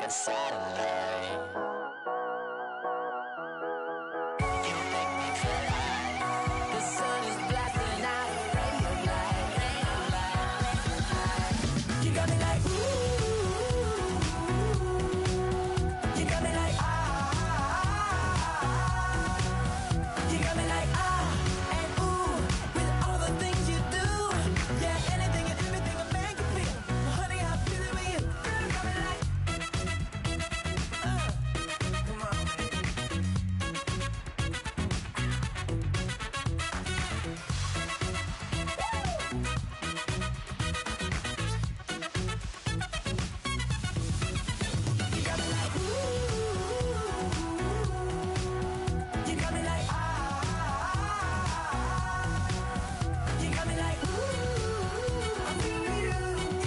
outside of Larry. You make me feel like the sun is blasting out a radio light, You got me like, ooh. You got me like, You got me like, and ooh, with all the things you do. Yeah, anything and everything a man can feel. Honey, I'm feeling with you. Girl, you got me like, come on. You got me like, ooh. You got me like, You got me like, ooh. I'm feeling you.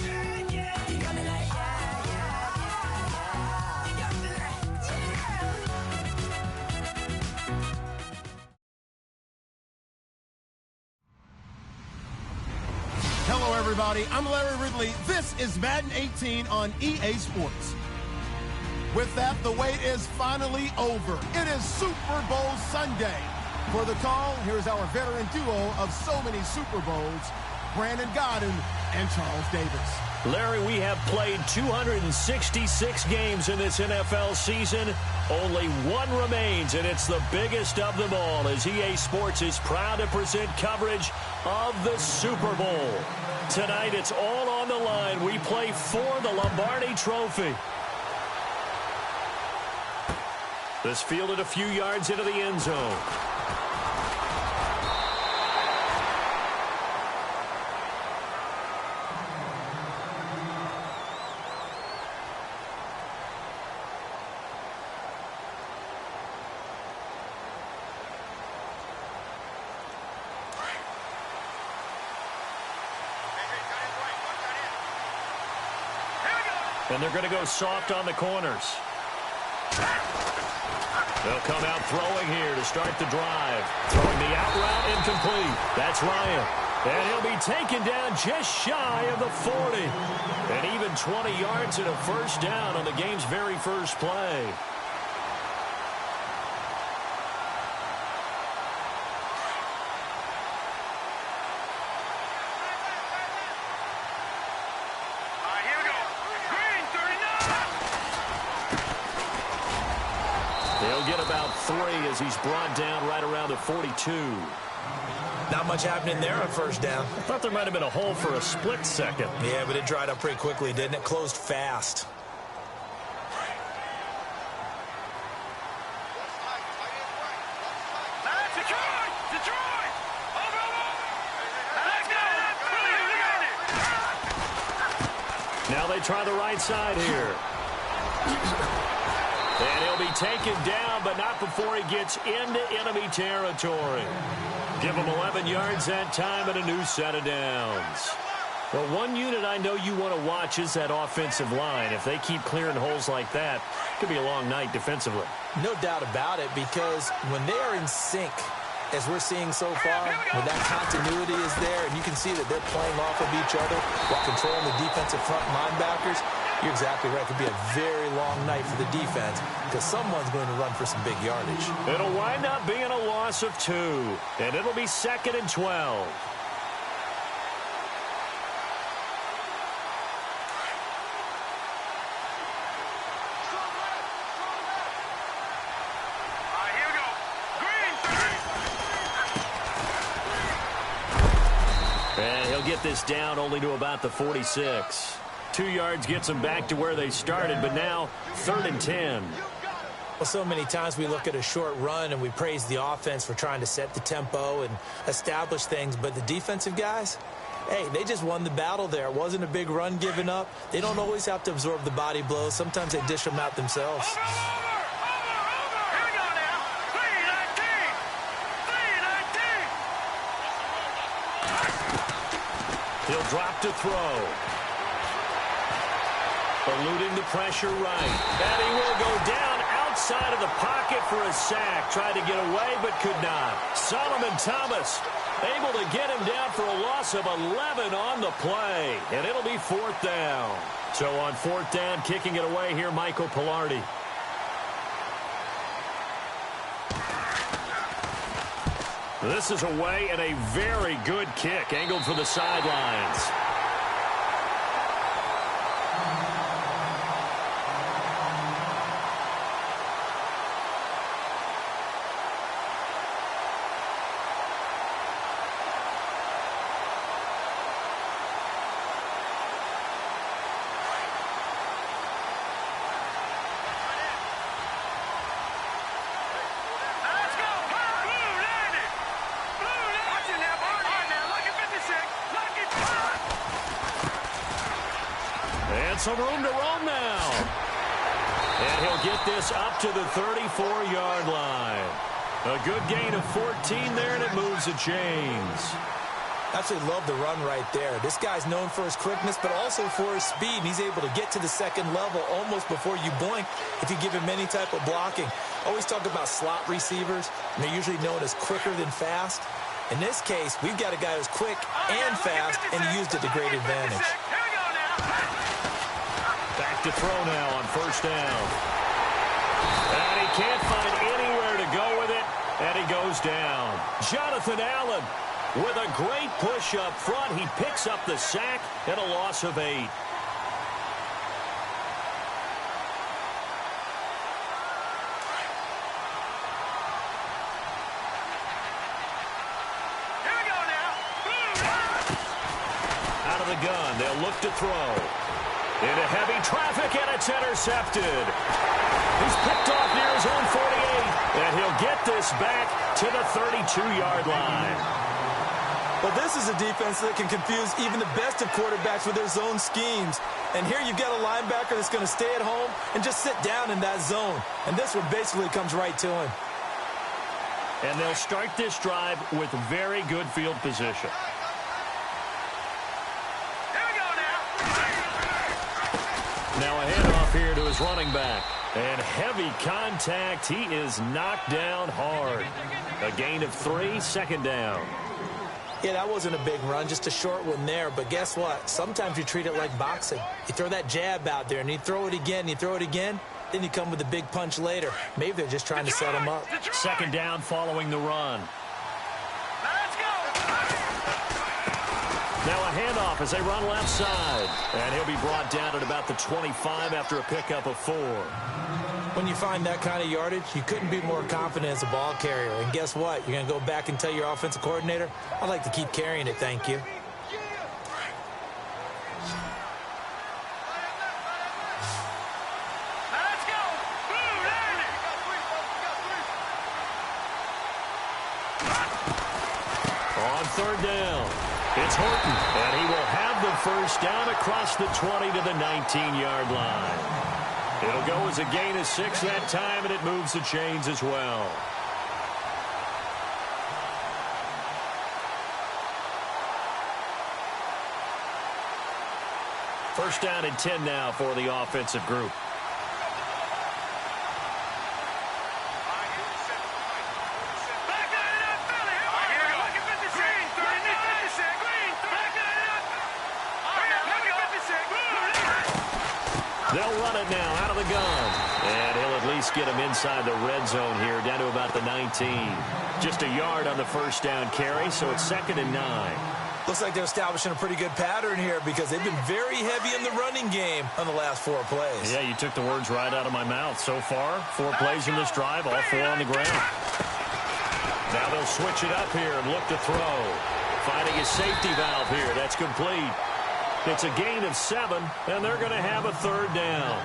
Yeah, yeah. You got me like, yeah, yeah, yeah. You got me like, Hello, everybody. I'm Larry Ridley. This is Madden 18 on EA Sports. With that, the wait is finally over. It is Super Bowl Sunday. For the call, here's our veteran duo of so many Super Bowls, Brandon Godden and Charles Davis. Larry, we have played 266 games in this NFL season. Only one remains, and it's the biggest of them all, as EA Sports is proud to present coverage of the Super Bowl. Tonight, it's all on the line. We play for the Lombardi Trophy. This fielded a few yards into the end zone. And they're going to go soft on the corners. They'll come out throwing here to start the drive. Throwing the out route incomplete. That's Ryan. And he'll be taken down just shy of the 40. And even 20 yards and a first down on the game's very first play. They'll get about 3 as he's brought down right around the 42. Not much happening there on first down. I thought there might have been a hole for a split second. Yeah, but it dried up pretty quickly, didn't it? Closed fast. Now they try the right side here. And he'll be taken down, but not before he gets into enemy territory. Give him 11 yards that time and a new set of downs. Well, one unit I know you want to watch is that offensive line. If they keep clearing holes like that, it could be a long night defensively. No doubt about it, because when they are in sync, as we're seeing so far, when that continuity is there, and you can see that they're playing off of each other while controlling the defensive front linebackers, you're exactly right. It could be a very long night for the defense because someone's going to run for some big yardage. It'll wind up being a loss of 2, and it'll be 2nd and 12. And he'll get this down only to about the 46. 2 yards gets them back to where they started, but now 3rd and 10. Well, so many times we look at a short run and we praise the offense for trying to set the tempo and establish things, but the defensive guys, hey, they just won the battle there. It wasn't a big run given up. They don't always have to absorb the body blows. Sometimes they dish them out themselves. He'll drop to throw. Eluding the pressure right. And he will go down outside of the pocket for a sack. Tried to get away, but could not. Solomon Thomas able to get him down for a loss of 11 on the play. And it'll be 4th down. So on fourth down, kicking it away here, Michael Pilardi. This is away and a very good kick, angled for the sidelines. And some room to roam now. And he'll get this up to the 34-yard line. A good gain of 14 there, and it moves the chains. Absolutely love the run right there. This guy's known for his quickness, but also for his speed. And he's able to get to the second level almost before you blink if you give him any type of blocking. Always talk about slot receivers, and they're usually known as quicker than fast. In this case, we've got a guy who's quick and fast, and he used it to great advantage. Back to throw now on first down. And he can't find anywhere to go with it, and he goes down. Jonathan Allen with a great push up front. He picks up the sack and a loss of 8. Out of the gun, they'll look to throw. Into heavy traffic, and it's intercepted. He's picked off near his own 48, and he'll get this back to the 32-yard line. Well, this is a defense that can confuse even the best of quarterbacks with their zone schemes. And here you've got a linebacker that's going to stay at home and just sit down in that zone. And this one basically comes right to him. And they'll start this drive with very good field position. Now a handoff here to his running back. And heavy contact. He is knocked down hard. A gain of 3, second down. Yeah, that wasn't a big run, just a short one there. But guess what? Sometimes you treat it like boxing. You throw that jab out there, and you throw it again, you throw it again, then you come with a big punch later. Maybe they're just trying to set him up. Second down following the run. Now a handoff as they run left side. And he'll be brought down at about the 25 after a pickup of 4. When you find that kind of yardage, you couldn't be more confident as a ball carrier. And guess what? You're going to go back and tell your offensive coordinator, I'd like to keep carrying it, thank you. On third down, it's Horton, and he will have the first down across the 20 to the 19-yard line. It'll go as a gain of 6 that time, and it moves the chains as well. First down and 10 now for the offensive group. They'll run it now out of the gun. And he'll at least get him inside the red zone here, down to about the 19. Just a yard on the first down carry, so it's 2nd and 9. Looks like they're establishing a pretty good pattern here because they've been very heavy in the running game on the last 4 plays. Yeah, you took the words right out of my mouth. So far, 4 plays in this drive, all 4 on the ground. Now they'll switch it up here and look to throw. Finding a safety valve here. That's complete. It's a gain of 7, and they're going to have a third down.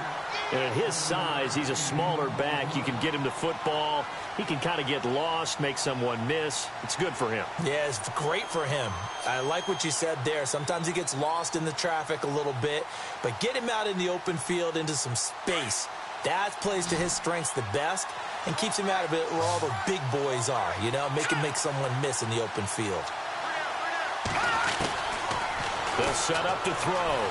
And at his size, he's a smaller back. You can get him to football. He can kind of get lost, make someone miss. It's good for him. Yeah, it's great for him. I like what you said there. Sometimes he gets lost in the traffic a little bit, but get him out in the open field into some space. That plays to his strengths the best and keeps him out of it where all the big boys are, you know, make someone miss in the open field. They'll set up to throw.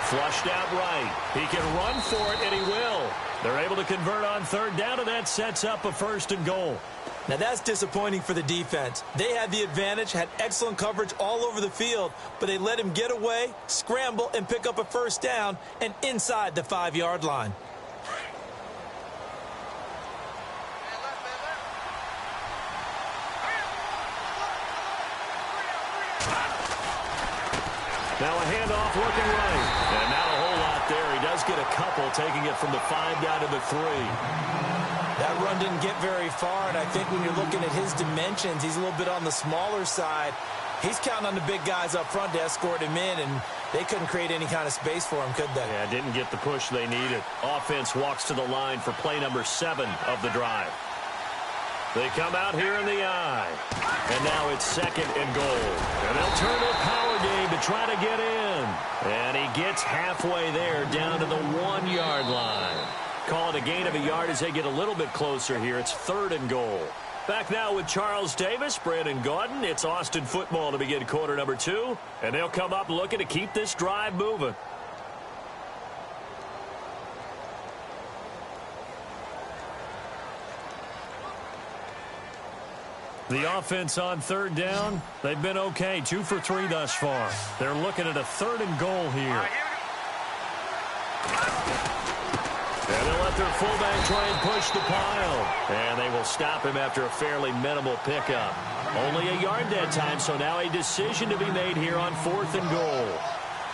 Flushed out right. He can run for it, and he will. They're able to convert on third down, and that sets up a 1st and goal. Now that's disappointing for the defense. They had the advantage, had excellent coverage all over the field, but they let him get away, scramble, and pick up a first down and inside the 5-yard line. Now a handoff looking right. And not a whole lot there. He does get a couple, taking it from the 5 down to the 3. That run didn't get very far, and I think when you're looking at his dimensions, he's a little bit on the smaller side. He's counting on the big guys up front to escort him in, and they couldn't create any kind of space for him, could they? Yeah, didn't get the push they needed. Offense walks to the line for play number 7 of the drive. They come out here in the I. And now it's 2nd and goal. And they'll turn to a power game to try to get in. And he gets halfway there down to the 1-yard line. Call it a gain of a yard as they get a little bit closer here. It's 3rd and goal. Back now with Charles Davis, Brandon Gaudin. It's Austin football to begin quarter number 2. And they'll come up looking to keep this drive moving. The offense on 3rd down, they've been okay. 2 for 3 thus far. They're looking at a 3rd and goal here. And they'll let their fullback try and push the pile. And they will stop him after a fairly minimal pickup. Only a yard that time, so now a decision to be made here on 4th and goal.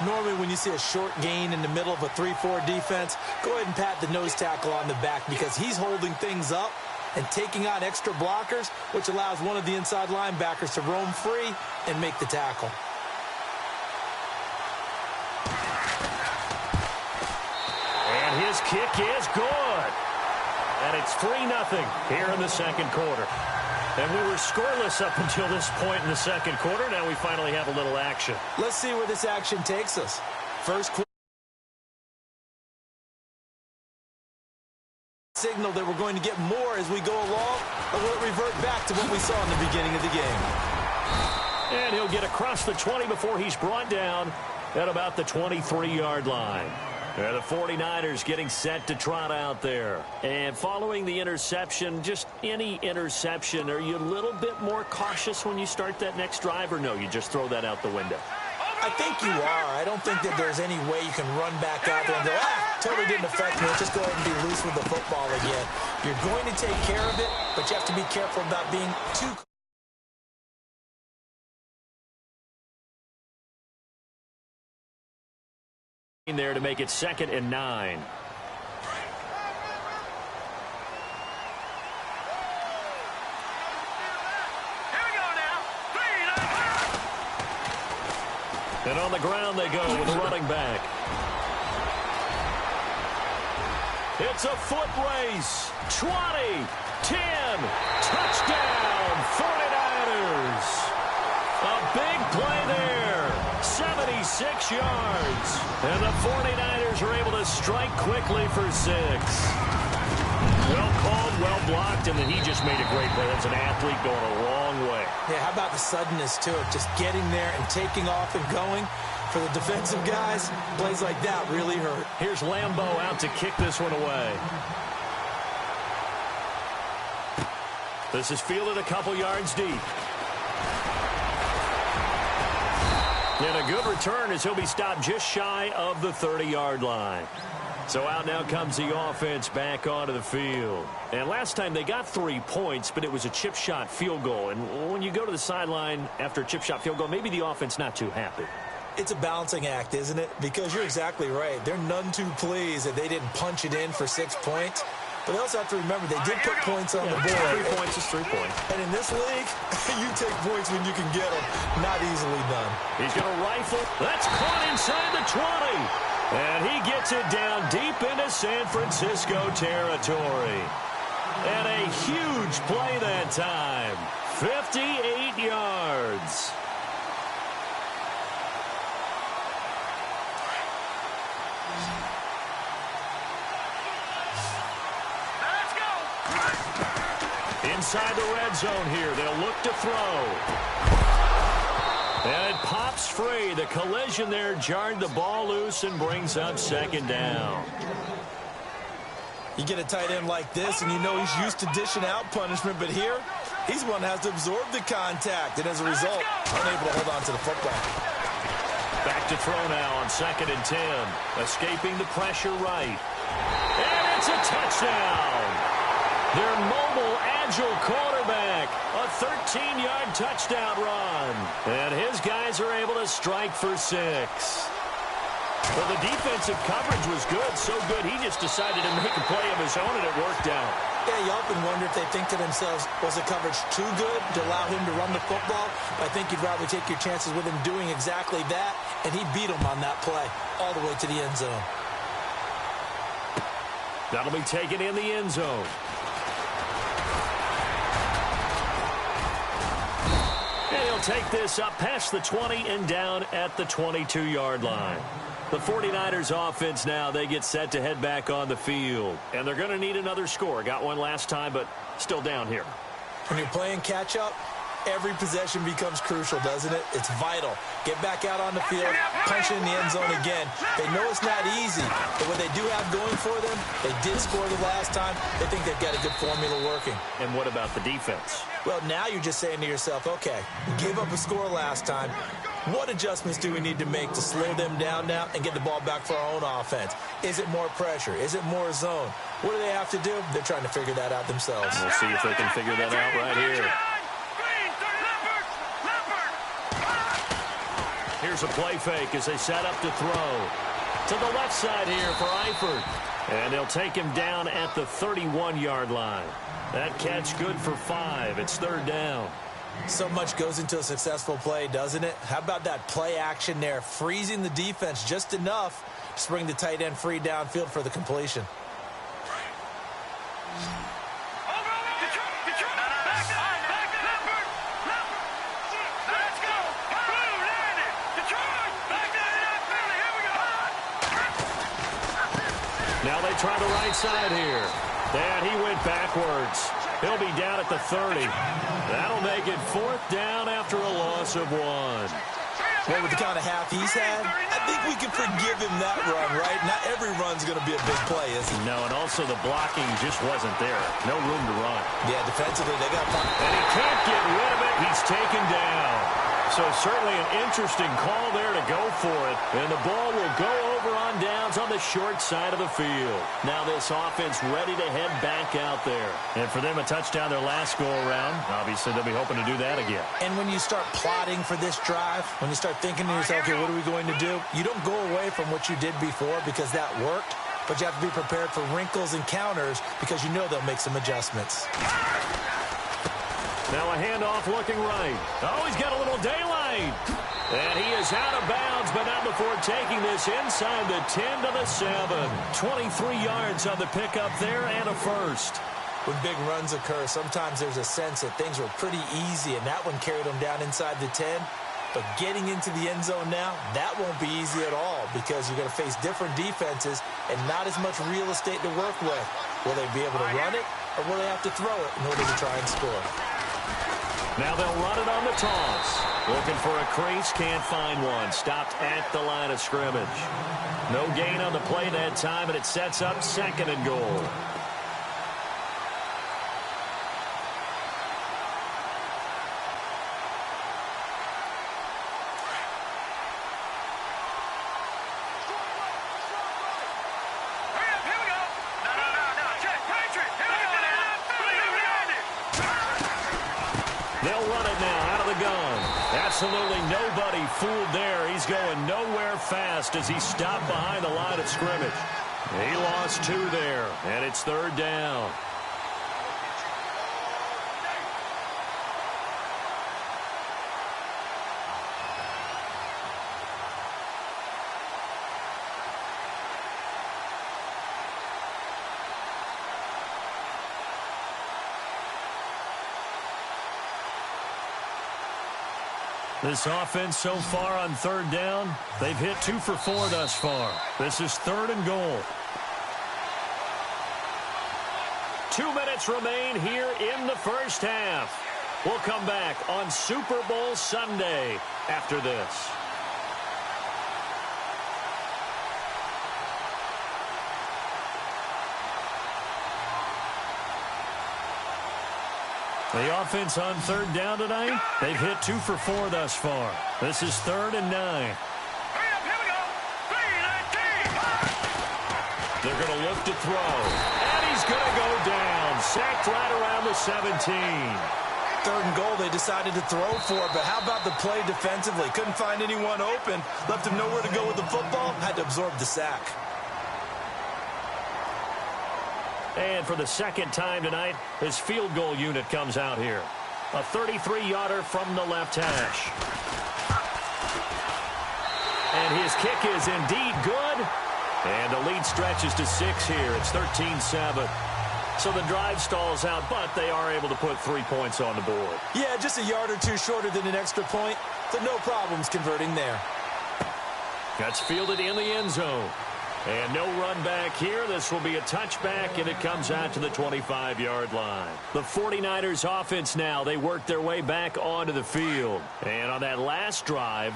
Normally when you see a short gain in the middle of a 3-4 defense, go ahead and pat the nose tackle on the back because he's holding things up and taking on extra blockers, which allows one of the inside linebackers to roam free and make the tackle. And his kick is good. And it's 3-0 here in the 2nd quarter. And we were scoreless up until this point in the 2nd quarter. Now we finally have a little action. Let's see where this action takes us. First quarter. Signal that we're going to get more as we go along, or will it revert back to what we saw in the beginning of the game? And he'll get across the 20 before he's brought down at about the 23-yard line. And the 49ers getting set to trot out there. And following the interception, just any interception, are you a little bit more cautious when you start that next drive, or no, you just throw that out the window? I think you are. I don't think that there's any way you can run back out there and go, totally didn't affect me. Let's just go ahead and be loose with the football again. You're going to take care of it, but you have to be careful about being too there to make it 2nd and 9. And on the ground they go with the running back. It's a foot race. 20, 10, touchdown, 49ers. A big play there. 76 yards. And the 49ers are able to strike quickly for 6. Well called, well blocked, and then he just made a great play. That's an athlete going a long way. Yeah, how about the suddenness to it? Just getting there and taking off and going. For the defensive guys, plays like that really hurt. Here's Lambeau out to kick this one away. This is fielded a couple yards deep. And a good return as he'll be stopped just shy of the 30-yard line. So out now comes the offense back onto the field. And last time they got 3 points, but it was a chip shot field goal. And when you go to the sideline after a chip shot field goal, maybe the offense not too happy. It's a balancing act, isn't it? Because you're exactly right. They're none too pleased that they didn't punch it in for 6 points. But they also have to remember they did put points on the board. 3 points is 3 points. And in this league, you take points when you can get them. Not easily done. He's going to rifle. That's caught inside the 20. And he gets it down deep into San Francisco territory. And a huge play that time. 58 yards. Inside the red zone here. They'll look to throw. And it pops free. The collision there jarred the ball loose and brings up 2nd down. You get a tight end like this, and you know he's used to dishing out punishment, but here He's the one that has to absorb the contact, and as a result, unable to hold on to the football. Back to throw now on 2nd and 10. Escaping the pressure right. And it's a touchdown. Their mobile, agile quarterback. A 13-yard touchdown run. And his guys are able to strike for 6. Well, the defensive coverage was good, so good he just decided to make a play of his own, and it worked out. Yeah, you often wonder if they think to themselves, was the coverage too good to allow him to run the football? I think you'd rather take your chances with him doing exactly that, and he beat him on that play all the way to the end zone. That'll be taken in the end zone. And he'll take this up past the 20 and down at the 22-yard line. The 49ers offense now, they get set to head back on the field. And they're going to need another score. Got one last time, but still down here. When you're playing catch-up, every possession becomes crucial, doesn't it? It's vital. Get back out on the field, punch it in the end zone again. They know it's not easy, but what they do have going for them, they did score the last time. They think they've got a good formula working. And what about the defense? Well, now you're just saying to yourself, okay, we gave up a score last time. What adjustments do we need to make to slow them down now and get the ball back for our own offense? Is it more pressure? Is it more zone? What do they have to do? They're trying to figure that out themselves. We'll see if they can figure that out right here. Here's a play fake as they set up to throw. To the left side here for Eifert. And they'll take him down at the 31-yard line. That catch good for 5. It's 3rd down. So much goes into a successful play, doesn't it? How about that play action there, freezing the defense just enough to bring the tight end free downfield for the completion. Now they try the right side here. And he went backwards. He'll be down at the 30. That'll make it 4th down after a loss of 1. Well, with the kind of half he's had, I think we can forgive him that run, right? Not every run's going to be a big play, is it? No, and also the blocking just wasn't there. No room to run. Yeah, defensively, they got fun. And he can't get rid of it. He's taken down. So certainly an interesting call there to go for it. And the ball will go over on downs on the short side of the field. Now this offense ready to head back out there. And for them, a touchdown their last go-around. Obviously, they'll be hoping to do that again. And when you start plotting for this drive, when you start thinking to yourself, okay, what are we going to do? You don't go away from what you did before because that worked. But you have to be prepared for wrinkles and counters because you know they'll make some adjustments. Now a handoff looking right. Oh, he's got a little daylight. And he is out of bounds, but not before taking this inside the 10 to the 7. 23 yards on the pickup there and a first. When big runs occur, sometimes there's a sense that things were pretty easy, and that one carried them down inside the 10. But getting into the end zone now, that won't be easy at all because you're going to face different defenses and not as much real estate to work with. Will they be able to run it, or will they have to throw it in order to try and score? Now they'll run it on the toss. Looking for a crease, can't find one. Stopped at the line of scrimmage. No gain on the play that time, and it sets up 2nd and goal. They'll run it now out of the gun. Absolutely nobody fooled there. He's going nowhere fast as he stopped behind the line of scrimmage. He lost 2 there, and it's 3rd down. This offense so far on 3rd down, they've hit 2 for 4 thus far. This is 3rd and goal. 2 minutes remain here in the first half. We'll come back on Super Bowl Sunday after this. The offense on third down tonight, they've hit 2 for 4 thus far. This is 3rd and 9. They're going to look to throw. And he's going to go down. Sacked right around the 17. 3rd and goal, they decided to throw for it, but how about the play defensively? Couldn't find anyone open. Left him nowhere to go with the football. Had to absorb the sack. And for the second time tonight, his field goal unit comes out here. A 33-yarder from the left hash. And his kick is indeed good. And the lead stretches to 6 here. It's 13-7. So the drive stalls out, but they are able to put 3 points on the board. Yeah, just a yard or two shorter than an extra point, so no problems converting there. That's fielded in the end zone. And no run back here. This will be a touchback, and it comes out to the 25-yard line. The 49ers offense now, they work their way back onto the field. And on that last drive,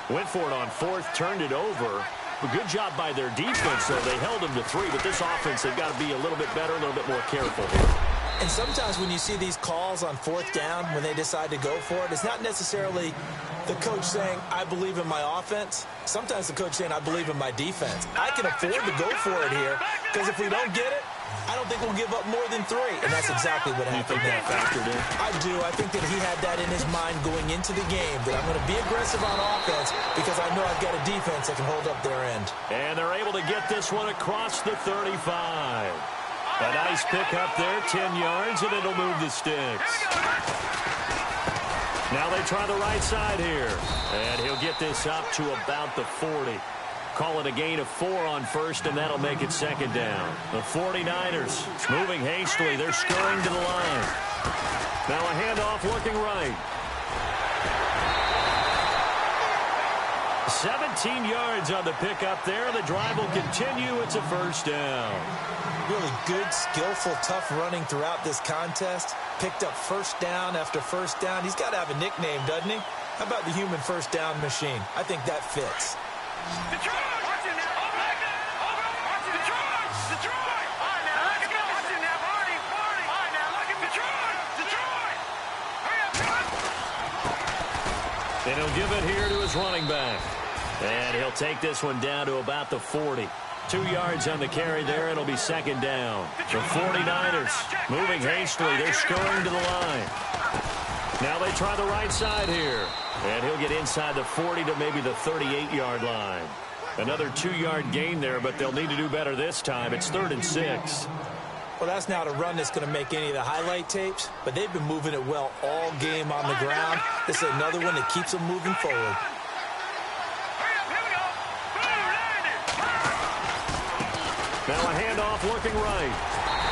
went for it on 4th, turned it over. A good job by their defense, though. They held them to 3, but this offense, they've got to be a little bit better, a little bit more careful here. And sometimes when you see these calls on 4th down, when they decide to go for it, it's not necessarily the coach saying, I believe in my offense. Sometimes the coach saying, I believe in my defense. I can afford to go for it here, because if we don't get it, I don't think we'll give up more than 3. And that's exactly what happened there. Factored in? I do. I think that he had that in his mind going into the game, that I'm going to be aggressive on offense because I know I've got a defense that can hold up their end. And they're able to get this one across the 35. A nice pick up there, 10 yards, and it'll move the sticks. Now they try the right side here. And he'll get this up to about the 40. Call it a gain of 4 on 1st, and that'll make it 2nd down. The 49ers moving hastily. They're scurrying to the line. Now a handoff looking right. 17 yards on the pickup there. The drive will continue. It's a 1st down. Really good, skillful, tough running throughout this contest. Picked up 1st down after 1st down. He's got to have a nickname, doesn't he? How about the human 1st down machine? I think that fits. Detroit! Watch it now! Watch it! Detroit! Detroit! All right, now, let's go! Watch it now! Party! Party! All right, now, look at Detroit! Detroit! Hurry up, And he'll give it here to his running back. And he'll take this one down to about the 40. 2 yards on the carry there. It'll be 2nd down. The 49ers moving hastily. They're scurrying to the line. Now they try the right side here. And he'll get inside the 40 to maybe the 38-yard line. Another 2-yard gain there, but they'll need to do better this time. It's 3rd and 6. Well, that's not a run that's going to make any of the highlight tapes, but they've been moving it well all game on the ground. This is another one that keeps them moving forward. Now a handoff looking right.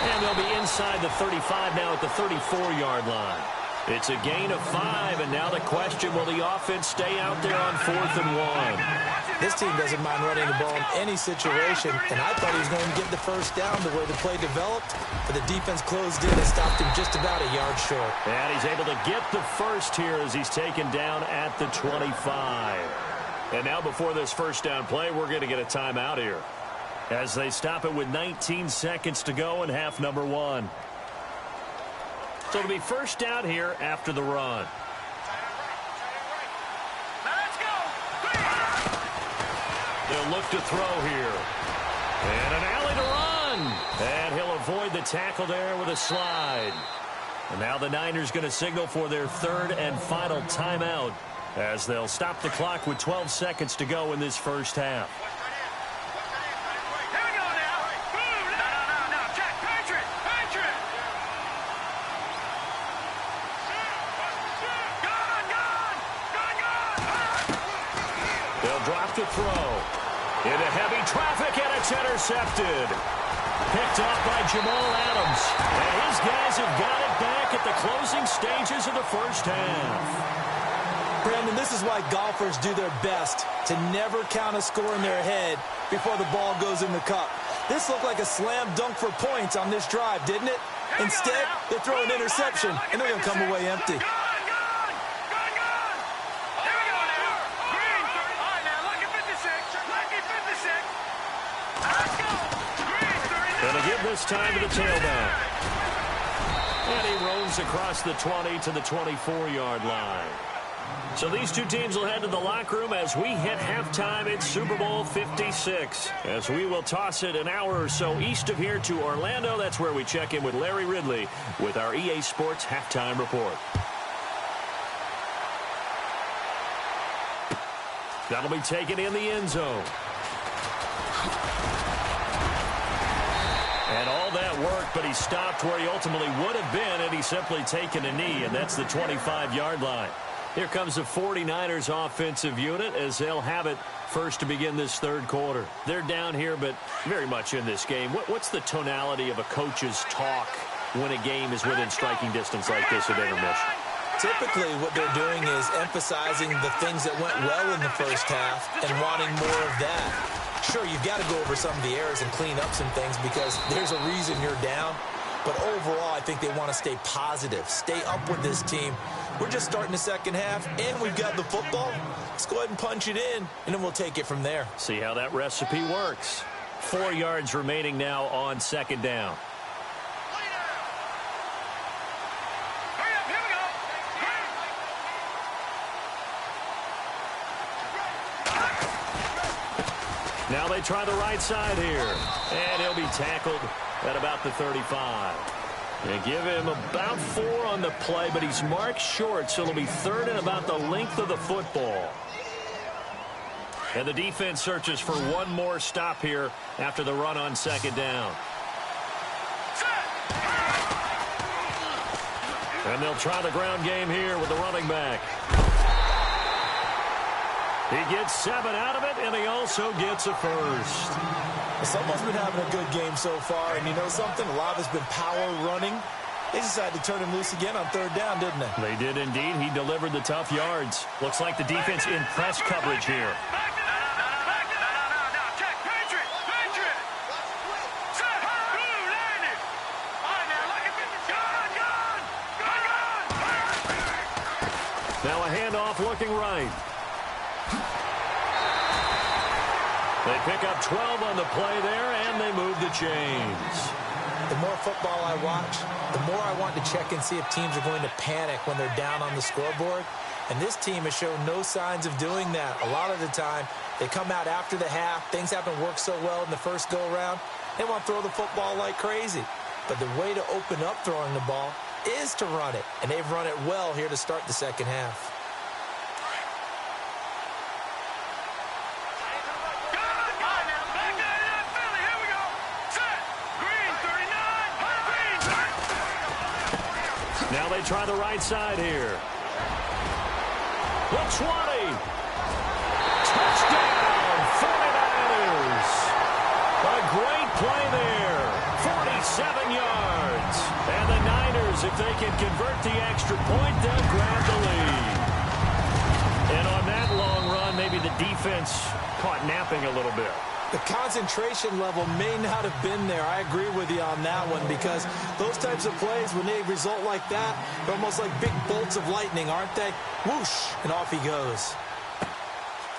And they'll be inside the 35 now at the 34-yard line. It's a gain of 5, and now the question, will the offense stay out there on 4th and 1? This team doesn't mind running the ball in any situation, and I thought he was going to get the 1st down the way the play developed, but the defense closed in and stopped him just about a yard short. And he's able to get the 1st here as he's taken down at the 25. And now before this 1st down play, we're going to get a timeout here as they stop it with 19 seconds to go in half number 1. So it'll be 1st down here after the run. They'll look to throw here. And an alley to run. And he'll avoid the tackle there with a slide. And now the Niners going to signal for their 3rd and final timeout as they'll stop the clock with 12 seconds to go in this 1st half. To throw into heavy traffic, and it's intercepted. Picked off by Jamal Adams, and his guys have got it back at the closing stages of the 1st half. Brandon, this is why golfers do their best to never count a score in their head before the ball goes in the cup. This looked like a slam dunk for points on this drive, didn't it? Instead, they throw an interception, and they're going to come away empty. Going to give this time to the tailback. And he roams across the 20 to the 24-yard line. So these two teams will head to the locker room as we hit halftime in Super Bowl 56. As we will toss it an hour or so east of here to Orlando. That's where we check in with Larry Ridley with our EA Sports halftime report. That'll be taken in the end zone. And all that work, but he stopped where he ultimately would have been had he simply taken a knee, and that's the 25-yard line. Here comes the 49ers offensive unit as they'll have it first to begin this third quarter. They're down here, but very much in this game. What's the tonality of a coach's talk when a game is within striking distance like this at intermission? Typically, what they're doing is emphasizing the things that went well in the first half and wanting more of that. Sure, you've got to go over some of the errors and clean up some things because there's a reason you're down. But overall, I think they want to stay positive, stay up with this team. We're just starting the second half, and we've got the football. Let's go ahead and punch it in, and then we'll take it from there. See how that recipe works. 4 yards remaining now on second down. Now they try the right side here. And he'll be tackled at about the 35. They give him about 4 on the play, but he's marked short, so it'll be third and about the length of the football. And the defense searches for one more stop here after the run on second down. And they'll try the ground game here with the running back. He gets 7 out of it, and he also gets a first. Someone's been having a good game so far, and you know something? A lot of it's been power running. They decided to turn him loose again on third down, didn't they? They did indeed. He delivered the tough yards. Looks like the defense in press coverage here. Now a handoff looking right. They pick up 12 on the play there, and they move the chains. The more football I watch, the more I want to check and see if teams are going to panic when they're down on the scoreboard. And this team has shown no signs of doing that. A lot of the time, they come out after the half. Things haven't worked so well in the first go-around. They want to throw the football like crazy. But the way to open up throwing the ball is to run it. And they've run it well here to start the second half. Now they try the right side here. The 20. Touchdown, 49ers. A great play there. 47 yards. And the Niners, if they can convert the extra point, they'll grab the lead. And on that long run, maybe the defense caught napping a little bit. The concentration level may not have been there. I agree with you on that one because those types of plays, when they result like that, they're almost like big bolts of lightning, aren't they? Whoosh, and off he goes.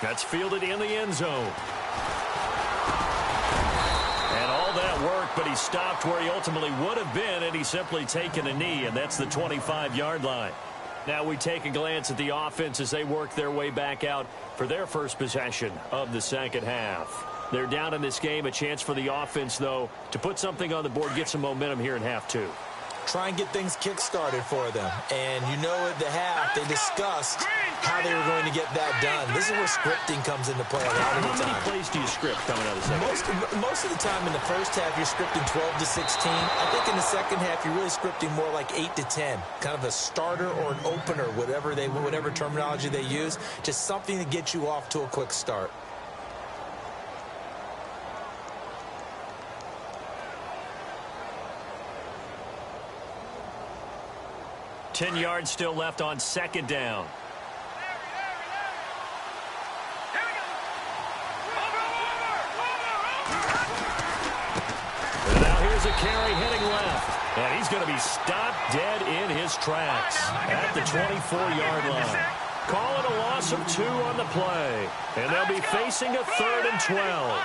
That's fielded in the end zone. And all that work, but he stopped where he ultimately would have been, and he's simply taken a knee, and that's the 25-yard line. Now we take a glance at the offense as they work their way back out for their first possession of the second half. They're down in this game. A chance for the offense, though, to put something on the board, get some momentum here in half two. Try and get things kick-started for them. And you know at the half, they discussed how they were going to get that done. This is where scripting comes into play a lot of the time. How many plays do you script coming out of the second? Most of the time in the first half, you're scripting 12 to 16. I think in the second half, you're really scripting more like 8 to 10. Kind of a starter or an opener, whatever terminology they use. Just something to get you off to a quick start. Ten yards still left on second down. And now here's a carry heading left. And he's going to be stopped dead in his tracks at the 24-yard line. Call it a loss of 2 on the play. And they'll be facing a 3rd and 12.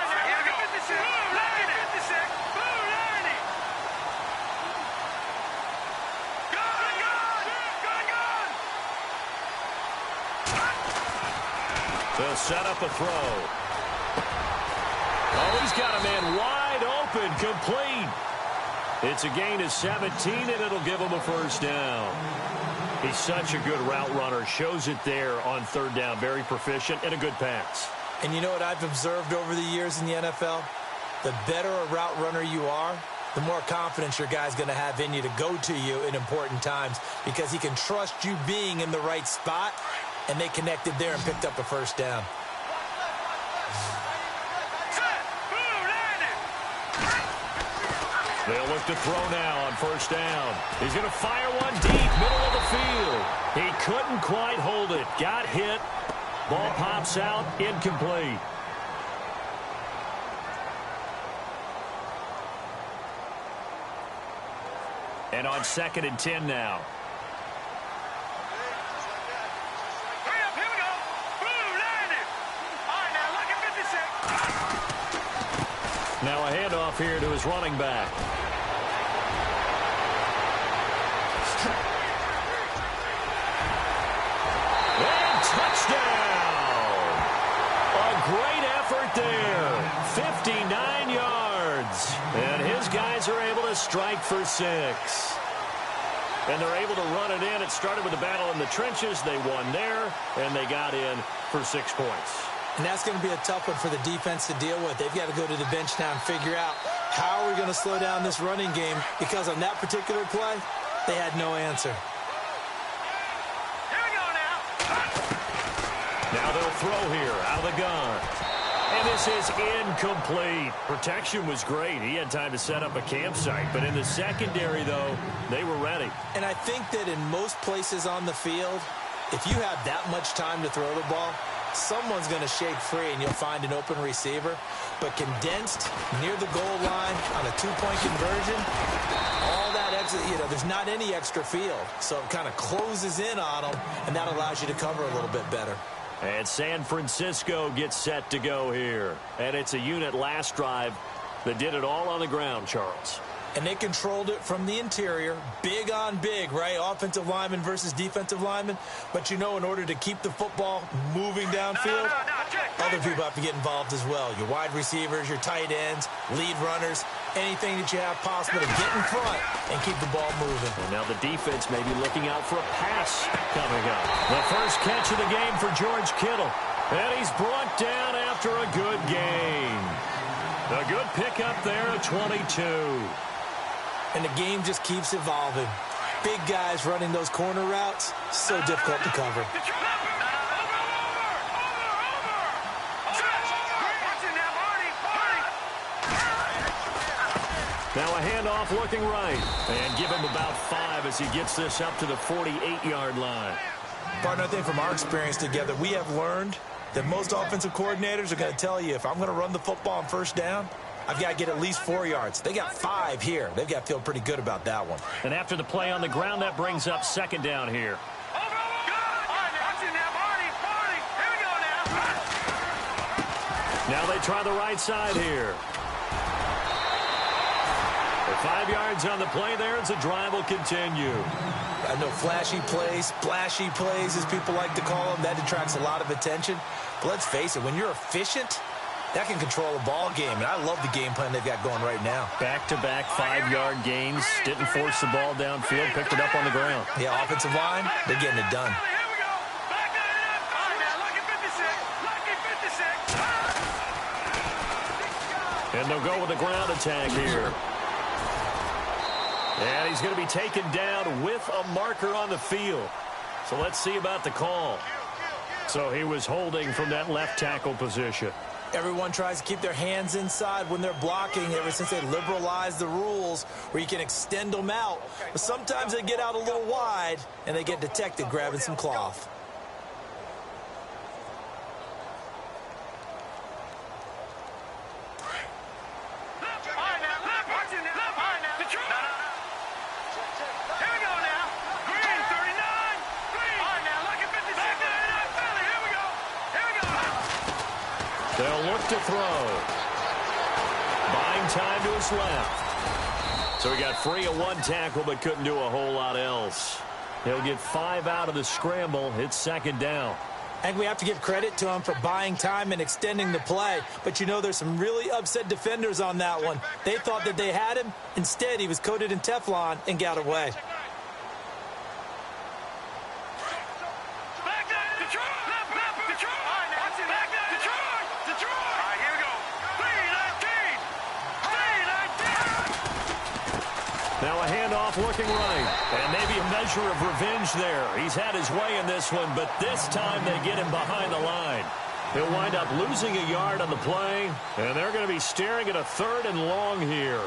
They'll set up a throw. Oh, he's got a man wide open, complete. It's a gain of 17, and it'll give him a first down. He's such a good route runner. Shows it there on third down. Very proficient and a good pass. And you know what I've observed over the years in the NFL? The better a route runner you are, the more confidence your guy's going to have in you to go to you in important times because he can trust you being in the right spot, and they connected there and picked up a first down. They'll look to throw now on first down. He's going to fire one deep, middle of the field. He couldn't quite hold it. Got hit. Ball pops out, incomplete. And on 2nd and 10 now. Hurry up, here we go. Blue, landing. All right, now, look at 56. Now a handoff here to his running back. And touchdown! A great effort there. 59 yards. And his guys are able to strike for 6. And they're able to run it in. It started with a battle in the trenches. They won there, and they got in for 6 points. And that's going to be a tough one for the defense to deal with. They've got to go to the bench now and figure out how are we going to slow down this running game, because on that particular play, they had no answer. Here we go now. Now they'll throw here out of the gun. And this is incomplete. Protection was great. He had time to set up a campsite. But in the secondary, though, they were ready. And I think that in most places on the field, if you have that much time to throw the ball, someone's going to shake free and you'll find an open receiver. But condensed near the goal line on a 2-point conversion, all that extra, there's not any extra field. So it kind of closes in on them, and that allows you to cover a little bit better. And San Francisco gets set to go here. And it's a unit last drive that did it all on the ground, Charles. And they controlled it from the interior, big on big, right? Offensive lineman versus defensive lineman. But in order to keep the football moving downfield, other people have to get involved as well. Your wide receivers, your tight ends, lead runners, anything that you have possible to get in front and keep the ball moving. And now the defense may be looking out for a pass coming up. The first catch of the game for George Kittle. And he's brought down after a good gain. A good pickup there at 22. And the game just keeps evolving. Big guys running those corner routes, so difficult to cover. Now a handoff looking right. And give him about 5 as he gets this up to the 48-yard line. Partner, I think from our experience together, we have learned that most offensive coordinators are going to tell you, if I'm going to run the football on first down, I've got to get at least 4 yards. They got 5 here. They've got to feel pretty good about that one. And after the play on the ground, that brings up 2nd down here. Now they try the right side here. 5 yards on the play there as the drive will continue. I know flashy plays, splashy plays, as people like to call them, that attracts a lot of attention. But let's face it, when you're efficient, that can control a ball game. And I love the game plan they've got going right now. Back-to-back 5-yard gains. Didn't force the ball downfield. Picked it up on the ground. Yeah, offensive line, they're getting it done. And they'll go with the ground attack here. And he's going to be taken down with a marker on the field. So let's see about the call. So he was holding from that left tackle position. Everyone tries to keep their hands inside when they're blocking ever since they liberalized the rules where you can extend them out. But sometimes they get out a little wide and they get detected grabbing some cloth. They'll look to throw. Buying time to his left. So he got free of 1 tackle but couldn't do a whole lot else. He'll get 5 out of the scramble. It's 2nd down. I think we have to give credit to him for buying time and extending the play. But, you know, there's some really upset defenders on that one. They thought that they had him. Instead, he was coated in Teflon and got away. Now a handoff looking right. And maybe a measure of revenge there. He's had his way in this one, but this time they get him behind the line. He'll wind up losing a yard on the play, and they're going to be staring at a 3rd and long here.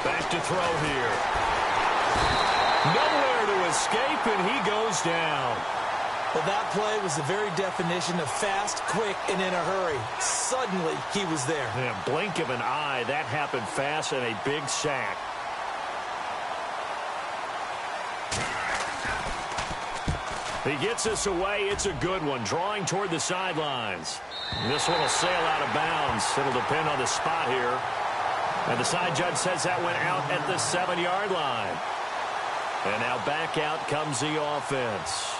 Back to throw here. Nowhere to escape, and he goes down. Well, that play was the very definition of fast, quick, and in a hurry. Suddenly, he was there. Yeah, blink of an eye. That happened fast and a big sack. He gets us away. It's a good one, drawing toward the sidelines. This one will sail out of bounds. It'll depend on the spot here. And the side judge says that went out at the 7-yard line. And now back out comes the offense.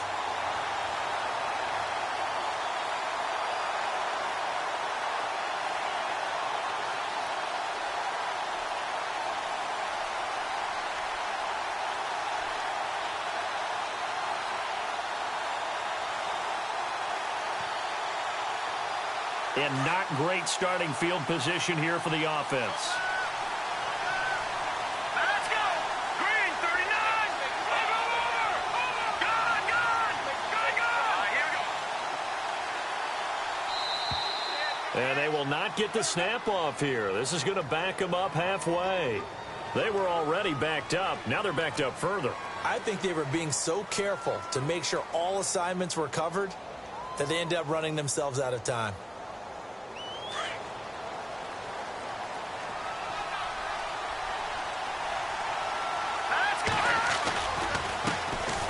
And not great starting field position here for the offense. Let's go! Green, 39! Over! Gone! Here we go. And they will not get the snap off here. This is going to back them up halfway. They were already backed up. Now they're backed up further. I think they were being so careful to make sure all assignments were covered that they ended up running themselves out of time.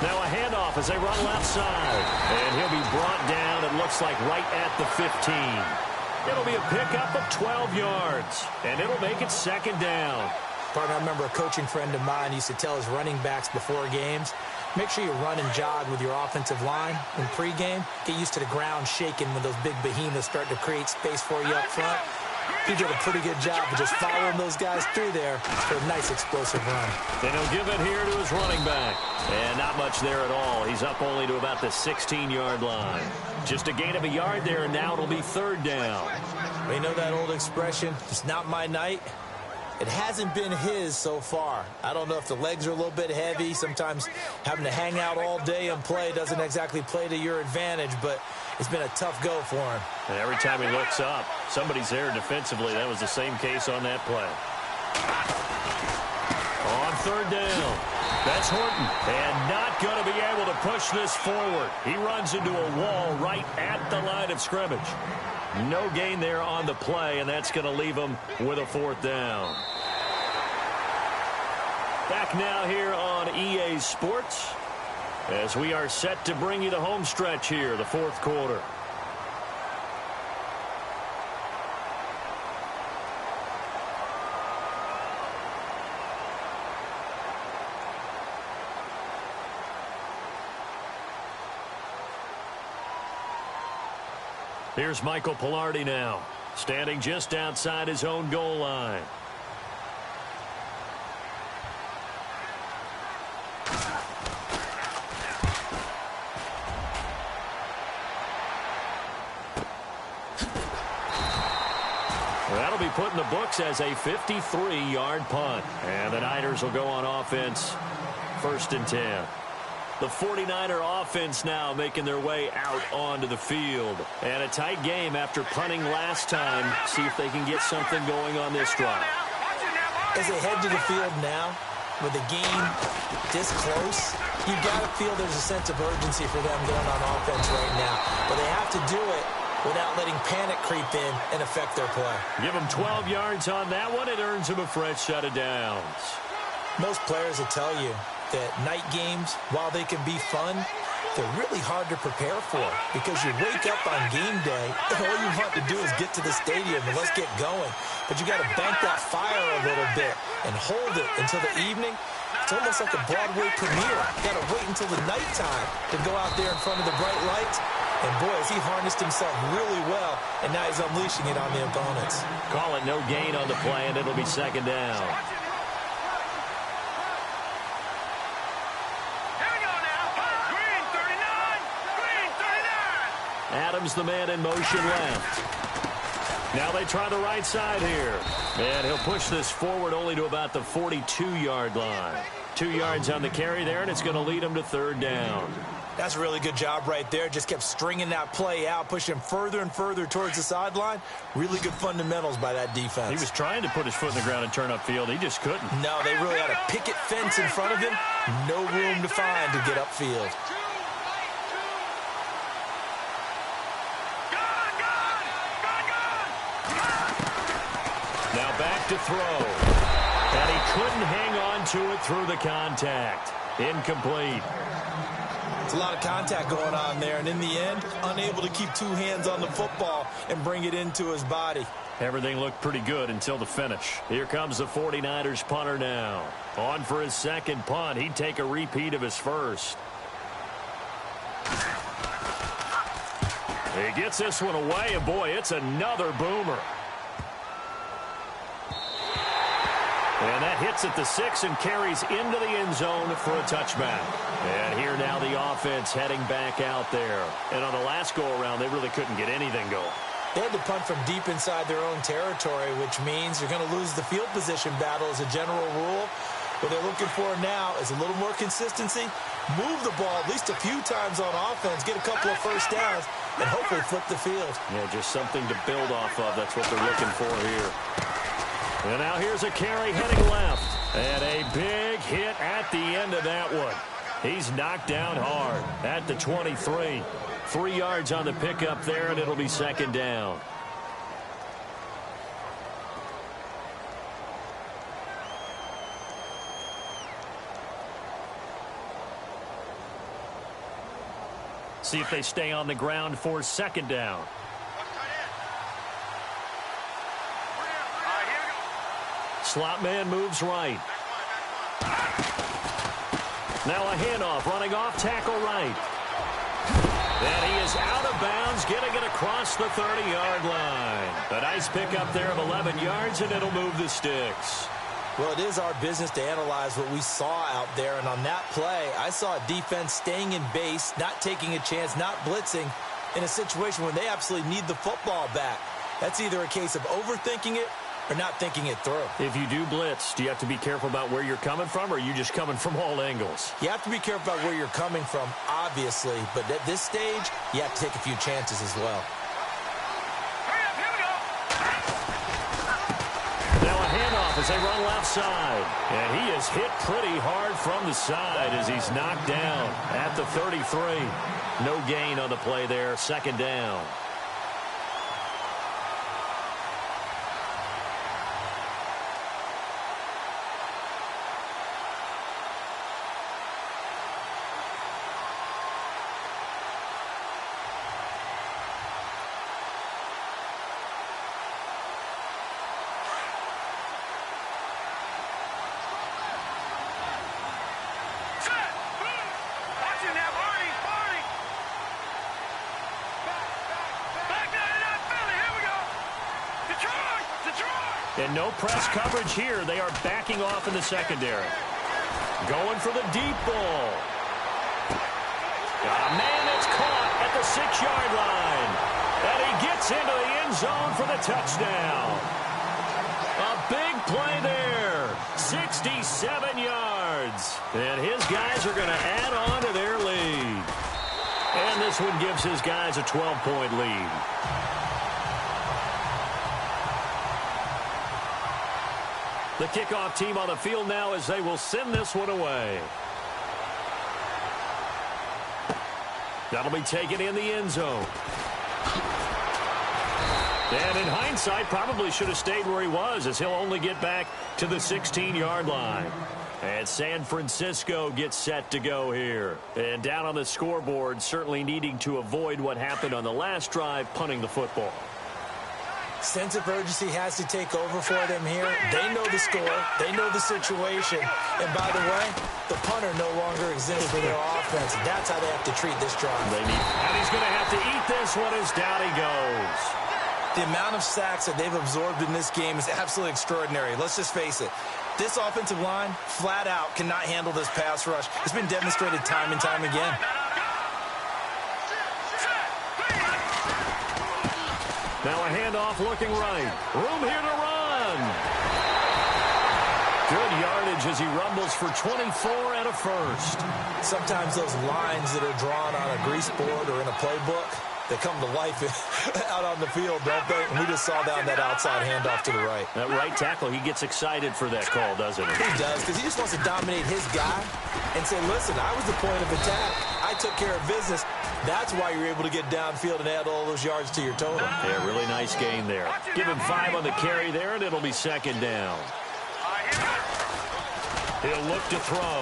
Now a handoff as they run left side. And he'll be brought down, it looks like, right at the 15. It'll be a pickup of 12 yards. And it'll make it 2nd down. Partner, I remember a coaching friend of mine used to tell his running backs before games, make sure you run and jog with your offensive line in pregame. Get used to the ground shaking when those big behemoths start to create space for you up front. He did a pretty good job of just following those guys through there for a nice explosive run. And he'll give it here to his running back. And not much there at all. He's up only to about the 16-yard line. Just a gain of a yard there, and now it'll be 3rd down. Well, you know that old expression, it's not my night? It hasn't been his so far. I don't know if the legs are a little bit heavy. Sometimes having to hang out all day and play doesn't exactly play to your advantage, but it's been a tough go for him. And every time he looks up, somebody's there defensively. That was the same case on that play. On 3rd down, that's Horton. And not going to be able to push this forward. He runs into a wall right at the line of scrimmage. No gain there on the play, and that's going to leave him with a 4th down. Back now here on EA Sports as we are set to bring you the home stretch here, the 4th quarter. Here's Michael Pilardi now, standing just outside his own goal line. That'll be put in the books as a 53-yard punt. And the Niners will go on offense, 1st and 10. The 49er offense now making their way out onto the field. And a tight game after punting last time. See if they can get something going on this drive. As they head to the field now, with the game this close, you've got to feel there's a sense of urgency for them going on offense right now. But they have to do it without letting panic creep in and affect their play. Give them 12 yards on that one. It earns them a fresh set of downs. Most players will tell you that night games, while they can be fun, they're really hard to prepare for because you wake up on game day and all you want to do is get to the stadium and let's get going. But you got to bank that fire a little bit and hold it until the evening. It's almost like a Broadway premiere. You got to wait until the nighttime to go out there in front of the bright lights. And boy, has he harnessed himself really well, and now he's unleashing it on the opponents. Call it no gain on the play, and it'll be second down. Adams, the man in motion left. Now they try the right side here. And he'll push this forward only to about the 42-yard line. 2 yards on the carry there, and it's going to lead him to third down. That's a really good job right there. Just kept stringing that play out, pushing him further and further towards the sideline. Really good fundamentals by that defense. He was trying to put his foot in the ground and turn upfield. He just couldn't. No, they really had a picket fence in front of him. No room to find to get upfield. Now back to throw. And he couldn't hang on to it through the contact. Incomplete. It's a lot of contact going on there, and in the end, unable to keep 2 hands on the football and bring it into his body. Everything looked pretty good until the finish. Here comes the 49ers punter now. On for his second punt. He'd take a repeat of his first. He gets this one away, and boy, it's another boomer. And that hits at the 6 and carries into the end zone for a touchback. And here now the offense heading back out there. And on the last go-around, they really couldn't get anything going. They had to punt from deep inside their own territory, which means you're going to lose the field position battle as a general rule. What they're looking for now is a little more consistency, move the ball at least a few times on offense, get a couple of first downs, and hopefully flip the field. Yeah, just something to build off of. That's what they're looking for here. And now here's a carry heading left. And a big hit at the end of that one. He's knocked down hard at the 23. 3 yards on the pickup there, and it'll be second down. See if they stay on the ground for second down. Slot man moves right. Now a handoff, running off tackle right. And he is out of bounds, getting it across the 30-yard line. A nice pickup there of 11 yards, and it'll move the sticks. Well, it is our business to analyze what we saw out there, and on that play, I saw a defense staying in base, not taking a chance, not blitzing, in a situation where they absolutely need the football back. That's either a case of overthinking it or not thinking it through. If you do blitz, do you have to be careful about where you're coming from, or are you just coming from all angles? You have to be careful about where you're coming from, obviously, but at this stage, you have to take a few chances as well. Now a handoff as they run left side. And he is hit pretty hard from the side as he's knocked down at the 33. No gain on the play there, second down. And no press coverage here. They are backing off in the secondary. Going for the deep ball. Got a man that's caught at the 6-yard line. And he gets into the end zone for the touchdown. A big play there. 67 yards. And his guys are going to add on to their lead. And this one gives his guys a 12-point lead. The kickoff team on the field now as they will send this one away. That'll be taken in the end zone. And in hindsight, probably should have stayed where he was, as he'll only get back to the 16-yard line. And San Francisco gets set to go here. And down on the scoreboard, certainly needing to avoid what happened on the last drive, punting the football. Sense of urgency has to take over for them here. They know the score. They know the situation. And by the way, the punter no longer exists for their offense. That's how they have to treat this drive. And he's going to have to eat this one as down he goes. The amount of sacks that they've absorbed in this game is absolutely extraordinary. Let's just face it. This offensive line, flat out, cannot handle this pass rush. It's been demonstrated time and time again. Now a handoff looking right. Room here to run. Good yardage as he rumbles for 24 and a first. Sometimes those lines that are drawn on a grease board or in a playbook, they come to life out on the field, don't they? And we just saw down that outside handoff to the right. That right tackle, he gets excited for that call, doesn't he? He does, because he just wants to dominate his guy and say, listen, I was the point of attack. I took care of business. That's why you're able to get downfield and add all those yards to your total. Yeah, really nice gain there. Give him 5 on the carry there, and it'll be second down. He'll look to throw.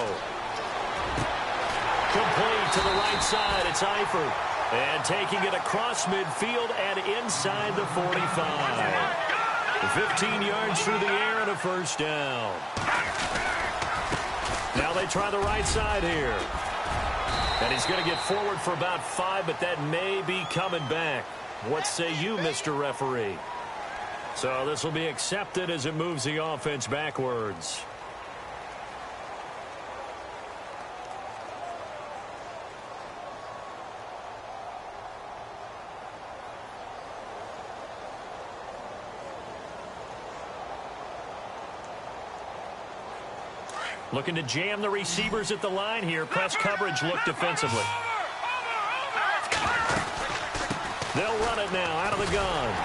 Complete to the right side. It's Eifert. And taking it across midfield and inside the 45. 15 yards through the air and a first down. Now they try the right side here. And he's going to get forward for about 5, but that may be coming back. What say you, Mr. Referee? So this will be accepted as it moves the offense backwards. Looking to jam the receivers at the line here. Press coverage look defensively. They'll run it now out of the gun.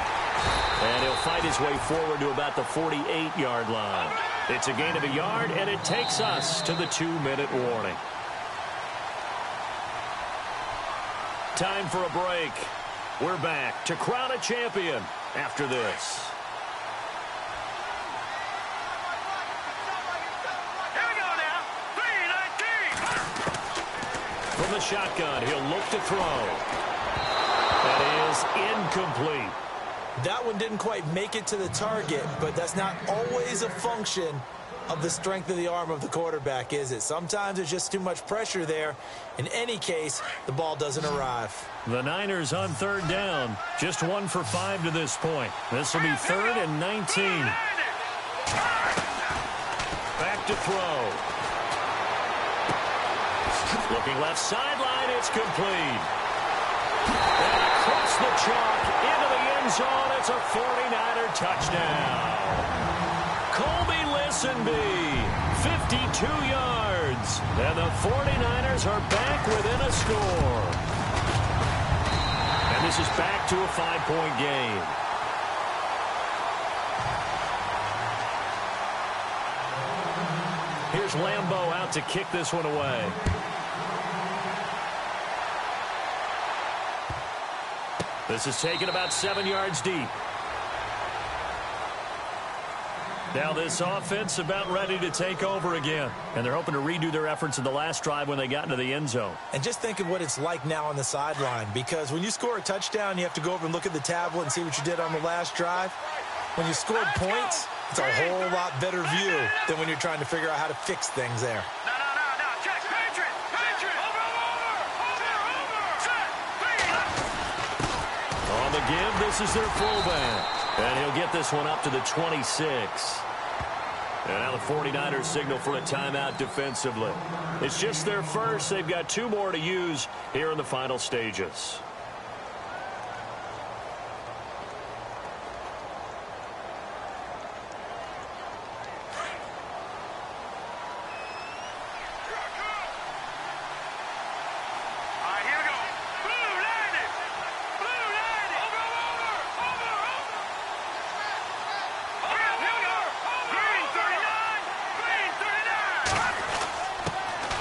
And he'll fight his way forward to about the 48-yard line. It's a gain of a yard, and it takes us to the 2-minute warning. Time for a break. We're back to crown a champion after this. From the shotgun, he'll look to throw. That is incomplete. That one didn't quite make it to the target, but that's not always a function of the strength of the arm of the quarterback, is it? Sometimes there's just too much pressure there. In any case, the ball doesn't arrive. The Niners on third down. Just 1 for 5 to this point. This will be 3rd and 19. Back to throw. Looking left sideline, it's complete. And across the chalk, into the end zone, it's a 49er touchdown. Colby Listenby, 52 yards. And the 49ers are back within a score. And this is back to a 5-point game. Here's Lambeau out to kick this one away. This is taken about 7 yards deep. Now this offense about ready to take over again. And they're hoping to redo their efforts in the last drive when they got into the end zone. And just think of what it's like now on the sideline. Because when you score a touchdown, you have to go over and look at the tablet and see what you did on the last drive. When you scored points, it's a whole lot better view than when you're trying to figure out how to fix things there. On the give, this is their fullback. And he'll get this one up to the 26. And now the 49ers signal for a timeout defensively. It's just their first. They've got 2 more to use here in the final stages.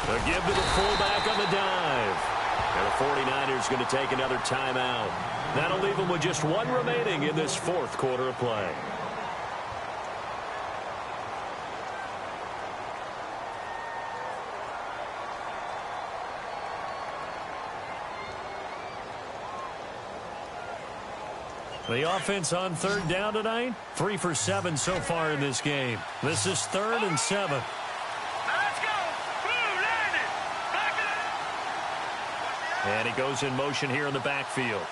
A give to the fullback on the dive. And the 49ers going to take another timeout. That'll leave them with just 1 remaining in this 4th quarter of play. The offense on third down tonight, 3 for 7 so far in this game. This is 3rd and 7. Let's go. Boom, landed. Back it up. And he goes in motion here in the backfield.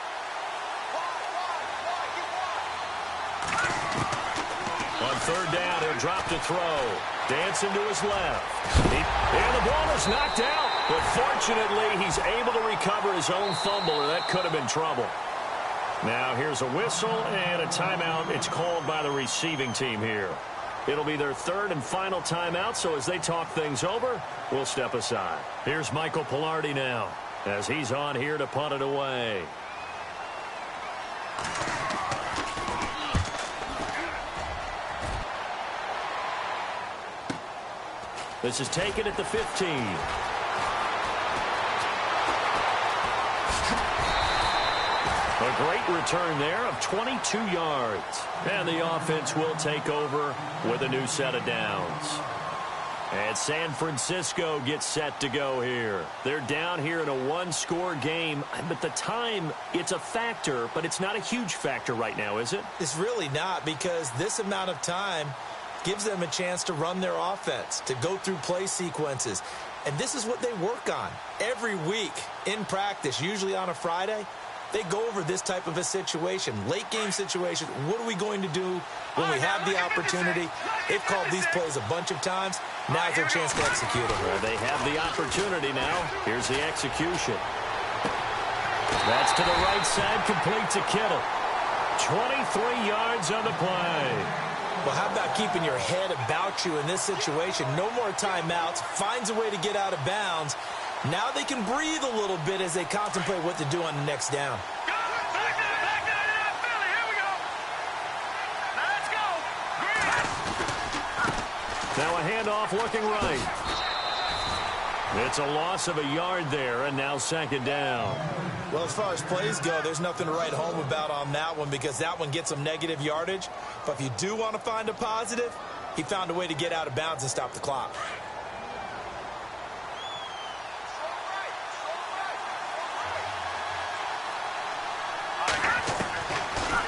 On third down, he'll drop to throw. Dancing to his left. And the ball is knocked out. But fortunately, he's able to recover his own fumble, or that could have been trouble. Now, here's a whistle and a timeout. It's called by the receiving team here. It'll be their 3rd and final timeout, so as they talk things over, we'll step aside. Here's Michael Pilardi now, as he's on here to punt it away. This is taken at the 15. A great return there of 22 yards. And the offense will take over with a new set of downs. And San Francisco gets set to go here. They're down here in a one-score game. But the time, it's a factor, but it's not a huge factor right now, is it? It's really not, because this amount of time gives them a chance to run their offense, to go through play sequences. And this is what they work on every week in practice, usually on a Friday. They go over this type of a situation, late game situation. What are we going to do when we have the opportunity? They've called these plays a bunch of times. Now's their chance to execute them. Well, they have the opportunity now. Here's the execution. That's to the right side, complete to Kittle. 23 yards on the play. Well, how about keeping your head about you in this situation? No more timeouts. Finds a way to get out of bounds. Now they can breathe a little bit as they contemplate what to do on the next down. Back down, Philly. Here we go. Let's go. Now a handoff looking right. It's a loss of a yard there, and now 2nd down. Well, as far as plays go, there's nothing to write home about on that one, because that one gets some negative yardage. But if you do want to find a positive, he found a way to get out of bounds and stop the clock.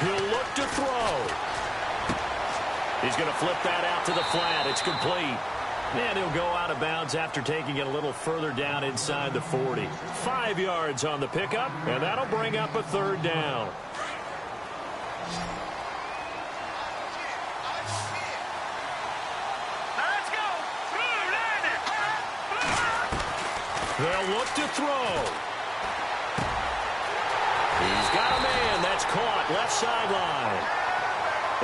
He'll look to throw. He's going to flip that out to the flat. It's complete. And he'll go out of bounds after taking it a little further down inside the 40. 5 yards on the pickup, and that'll bring up a 3rd down. Let's go. Boom, landed. They'll look to throw. He's got a man. That's caught. Left sideline.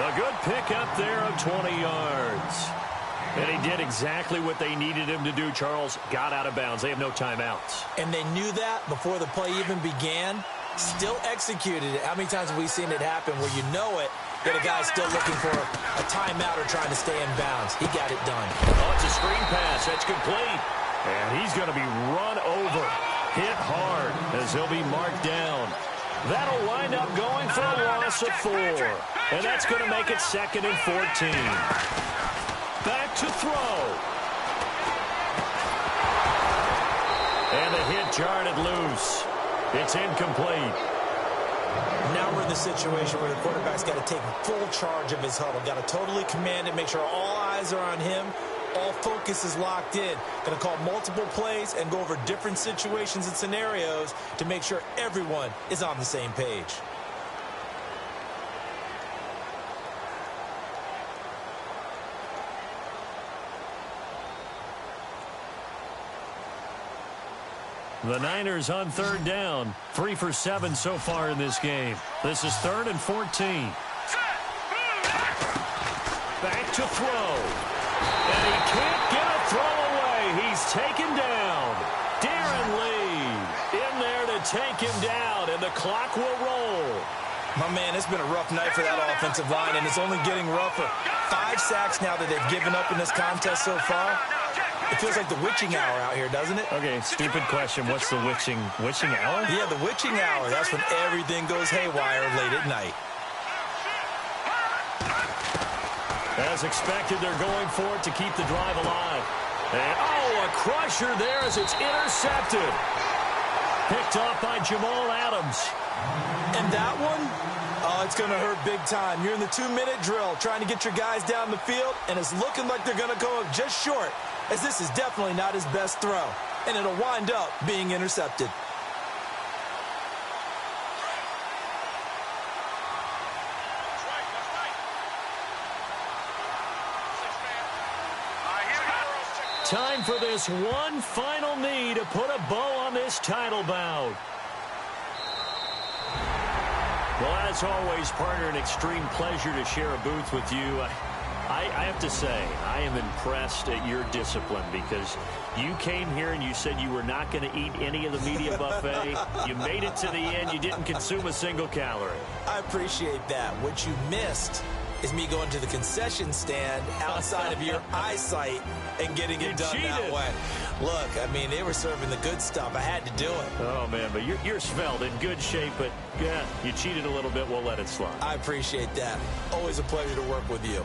A good pickup there of 20 yards. And he did exactly what they needed him to do, Charles. Got out of bounds. They have no timeouts. And they knew that before the play even began. Still executed it. How many times have we seen it happen where you know it, that a guy's still looking for a timeout or trying to stay in bounds? He got it done. Oh, it's a screen pass. That's complete. And he's going to be run over. Hit hard as he'll be marked down. That'll wind up going for a loss of 4. And that's going to make it 2nd and 14. Back to throw. And the hit jarred it loose. It's incomplete. Now we're in the situation where the quarterback's got to take full charge of his huddle. Got to totally command it, make sure all eyes are on him. All focus is locked in. Going to call multiple plays and go over different situations and scenarios to make sure everyone is on the same page. The Niners on 3rd down. 3 for 7 so far in this game. This is 3rd and 14. Back to throw. And he can't get a throw away. He's taken down. Darren Lee in there to take him down, and the clock will roll. My man, it's been a rough night for that offensive line, and it's only getting rougher. 5 sacks now that they've given up in this contest so far. It feels like the witching hour out here, doesn't it? Okay, stupid question. What's the witching hour? Yeah, the witching hour. That's when everything goes haywire late at night. As expected, they're going for it to keep the drive alive. And, a crusher there as it's intercepted. Picked off by Jamal Adams. And that one, it's going to hurt big time. You're in the 2-minute drill trying to get your guys down the field, and it's looking like they're going to go just short, as this is definitely not his best throw, and it'll wind up being intercepted. Time for this one final knee to put a bow on this title bout. Well, as always, partner, an extreme pleasure to share a booth with you. I have to say, I am impressed at your discipline, because you came here and you said you were not going to eat any of the media buffet. You made it to the end. You didn't consume a single calorie. I appreciate that. What you missed is me going to the concession stand outside of your eyesight and getting it done that way. Look, I mean, they were serving the good stuff. I had to do it. Oh, man, but you're svelte, in good shape, but, yeah, you cheated a little bit. We'll let it slide. I appreciate that. Always a pleasure to work with you.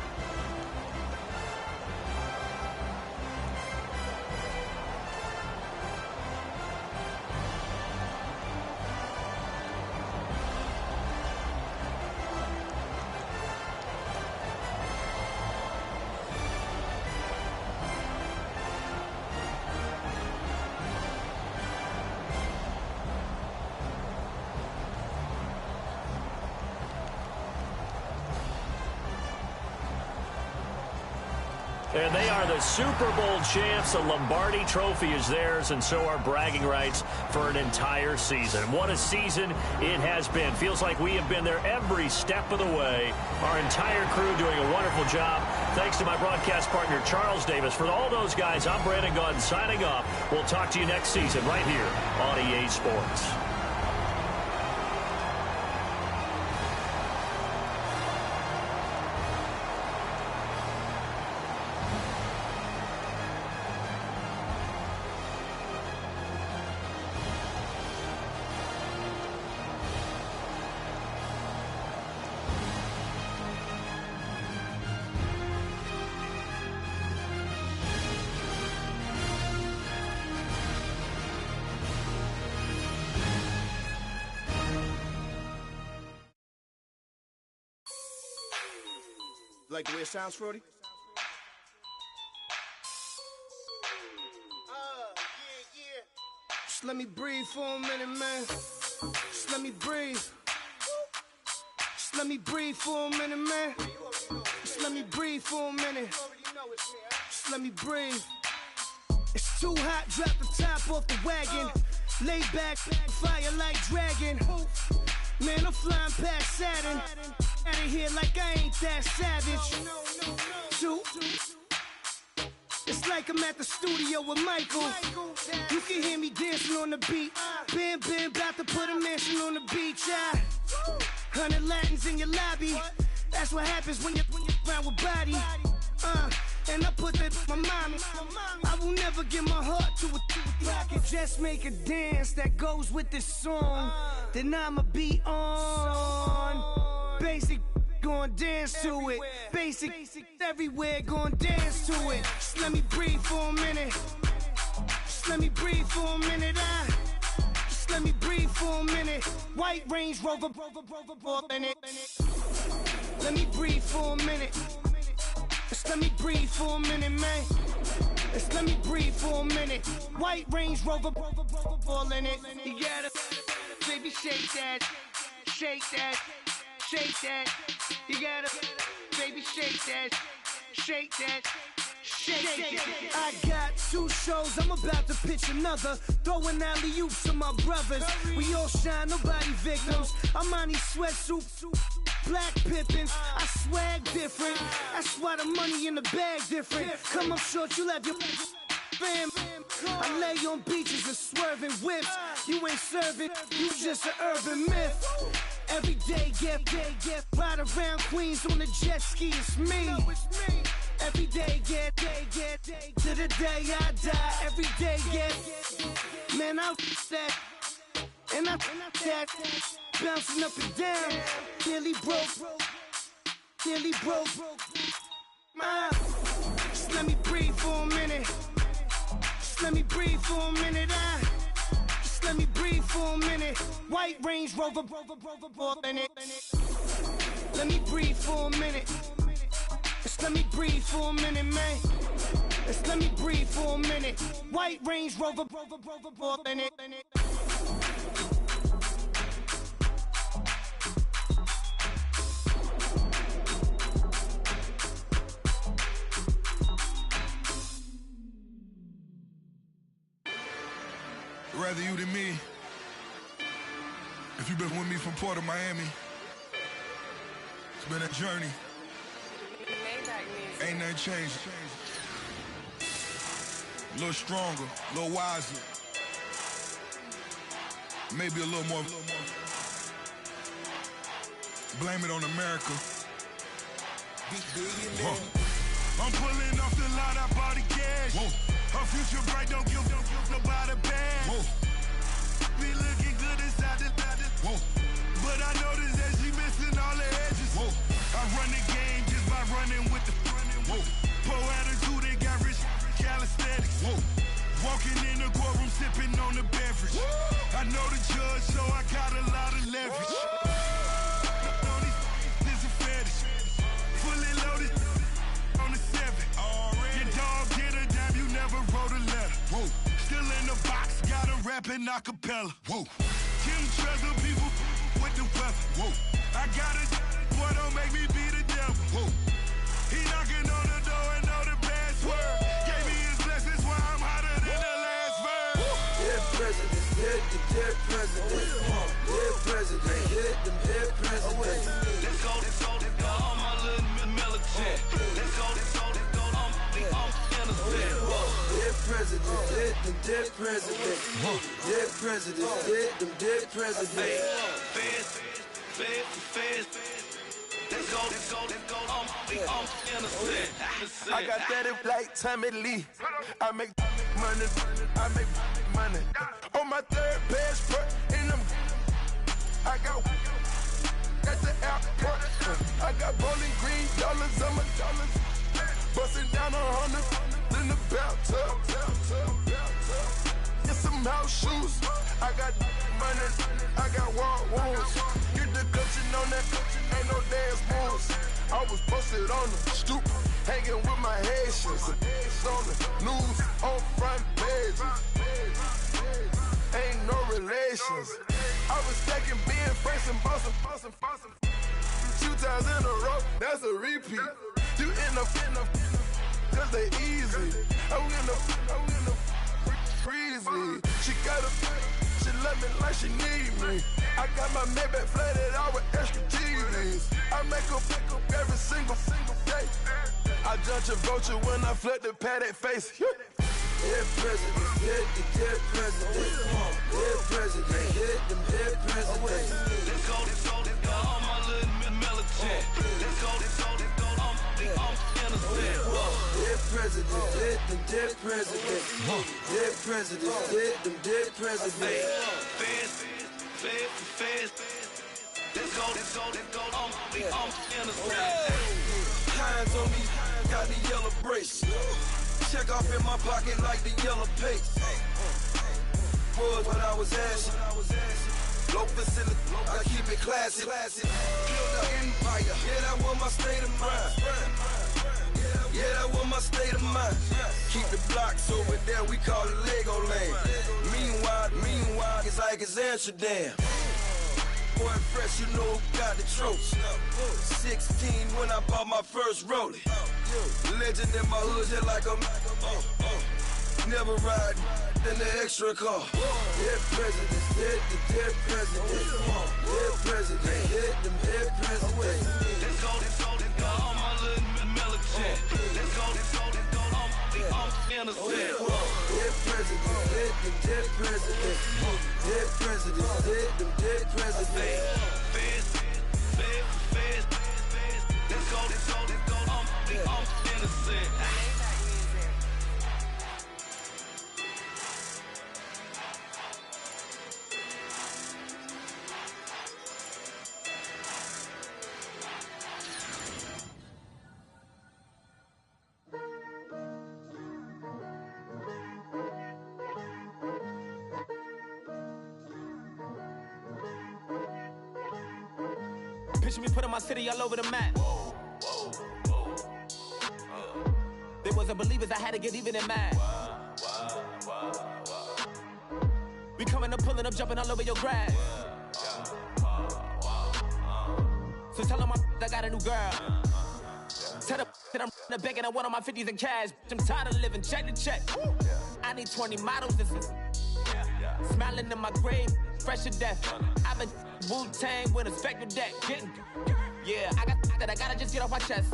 And they are the Super Bowl champs. The Lombardi Trophy is theirs, and so are bragging rights for an entire season. What a season it has been. Feels like we have been there every step of the way. Our entire crew doing a wonderful job. Thanks to my broadcast partner, Charles Davis. For all those guys, I'm Brandon Gaudin signing off. We'll talk to you next season right here on EA Sports. Like the way it sounds, Frody? Yeah. Just let me breathe for a minute, man. Just let me breathe. Just let me breathe for a minute, man. Just let me breathe for a minute. Just let me breathe. It's too hot, drop the top off the wagon. Lay back, fire like dragon. Man, I'm flying past Saturn. Out of here like I ain't that savage. It's like I'm at the studio with Michael. You can hear me dancing on the beat. Bam, bam, about to put a mansion on the beach. 100 Latins in your lobby. That's what happens when you're around with body. And I put that in my mommy. I will never give my heart to a I can just make a dance that goes with this song. Then I'ma be on. Basic, gon' dance to it. Basic, everywhere, gon' dance to it. Just let me breathe for a minute. Just let me breathe for a minute. Just let me breathe for a minute. White Range Rover, in it. Let me breathe for a minute. Just let me breathe for a minute, man. Just let me breathe for a minute. White Range Rover, ball in it. You gotta, baby, shake that, shake that. Shake that, you gotta, baby, shake that, shake that, shake that. I got 2 shows, I'm about to pitch another. Throwing alley-oops to my brothers. We all shine, nobody victims. I'm on these sweatsuits, black Pippins. I swag different, that's why the money in the bag different. Come up short, you'll have your fam. I lay on beaches and swerving whips. You ain't serving, you just an urban myth. Every day, get ride around Queens on a jet ski, it's me. Every day, get to the day I die. Every day, get, man, I that, and I that, bouncing up and down, nearly broke. Just let me breathe for a minute. Just let me breathe for a minute. Just let me breathe for a minute. White Range Rover, in it. let me breathe for a minute. Just let me breathe for a minute, man. Just let me breathe for a minute. White Range Rover, in it. Rather you than me. If you've been with me from Port of Miami, it's been a journey. Ain't nothing changed. A little stronger, a little wiser. Maybe a little more. Blame it on America. I'm pulling off the lot, I bought the cash. Whoa. Her future bright, don't give nobody bad. Whoa. Be looking good inside the whoa. But I noticed that she missing all the edges. Whoa. I run the game just by running with the whoa. Poor attitude, they got rich calisthenics. Whoa. Walking in the courtroom, sipping on the beverage. Whoa. I know the judge, so I got a lot of leverage. This is a fetish. Fully loaded on the 7. Your dog get a dime, you never wrote a letter. Whoa. Still in the box, gotta rap in acapella. Whoa. Kim Treasure, people with the weather. Whoa. I got it, boy, don't make me be the devil. Whoa. He knocking on the door and know the password. Gave me his blessings, why I'm hotter than the last verse. Dead presidents, dead presidents. Dead presidents, dead presidents. Let's go, all my little militant. Let's go, I'm innocent. Dead presidents, dead presidents. Dead presidents, dead presidents. Feds. Let's go, I'm innocent. I got that like Tommy Lee. I make money. On my third passport, and I got at the airport. I got bowling green dollars on my dollars. Busting down 100 in the bathtub. Get some house shoes. I got money. I got war wounds. Get the coaching on that. Ain't no dance moves. I was posted on the stoop, hanging with my Haitians. On the news, on front pages. Ain't no relations. I was stacking being fresh and bustin'. 2 times in a row, that's a repeat. You end up, cause they easy. I'm in the freezy. She love me like she need me. I got my Maybach flooded out with extra TVs. I make up every single day. I judge a vulture when I flip the paddock face. Dead presidents, dead presidents. Dead presidents, dead presidents. Let's go, all my little militant. Let's go, I'm innocent. Dead presidents, dead presidents. Dead presidents, dead presidents. Feds. Let's go, I'm innocent. Hands on me, got the yellow brace. Check off in my pocket like the yellow paste. Was when I was asking. Low facility, I keep it classy. Build an empire, yeah, that was my state of mind. Yeah, that was my state of mind. Keep the blocks over there, we call it Lego land. Meanwhile, it's like it's Amsterdam. Boy, fresh, you know who got the tropes. 16 when I bought my first rollie. Legend in my hood, just like a never ride in the extra car. Dead presidents, dead presidents. Dead presidents, dead presidents. Let's go, all my little militant. Let's go, I'm innocent. Dead presidents, dead presidents. Dead presidents, dead presidents. Feds. Let's go, I'm innocent. Picture me putting my city all over the map. They wasn't believers, I had to get even in mad. We coming up, pulling up, jumping all over your grass. So tell them I got a new girl. Tell them that I'm in the bank and I want all my 50s in cash. I'm tired of living check to check. I need 20 models. This is smiling in my grave, fresh to death. I've been Wu-Tang with a spectral deck. Yeah, I gotta just get off my chest.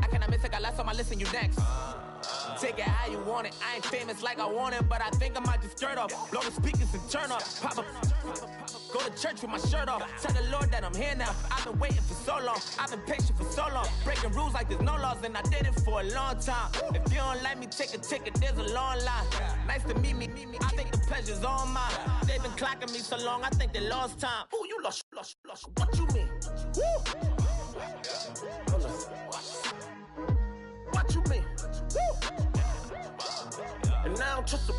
I cannot miss it, got last on my list and you next. Take it how you want it. I ain't famous like I want it, but I think I might just skirt off. Blow the speakers and turn off. Pop up. Go to church with my shirt off. Tell the Lord that I'm here now. I've been waiting for so long. I've been patient for so long. Breaking rules like there's no laws, and I did it for a long time. If you don't like me, take a ticket. There's a long line. Nice to meet me. I think the pleasure's all mine. They've been clocking me so long, I think they lost time. Ooh, you lost. What you mean? Woo! What you mean? Woo! And now I don't trust the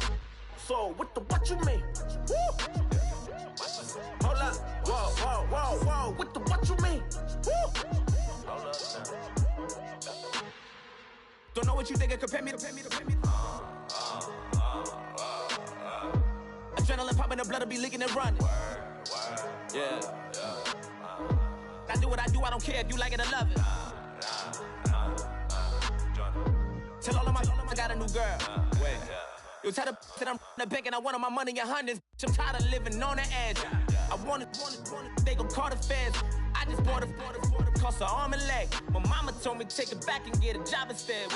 so what you mean? Woo! Hold up, whoa, what you mean? Woo! Hold up now. Don't know what you think, compare me. Adrenaline popping, the blood will be leaking and running. Yeah. I do what I do, I don't care if you like it or love it. Tell all of my I got a new girl. Wait. You tell the that I'm in the bank and I want all my money in hundreds. I'm tired of living on the edge. I want it, they gon' call the feds. I just bought a cost an arm and leg. My mama told me take it back and get a job instead.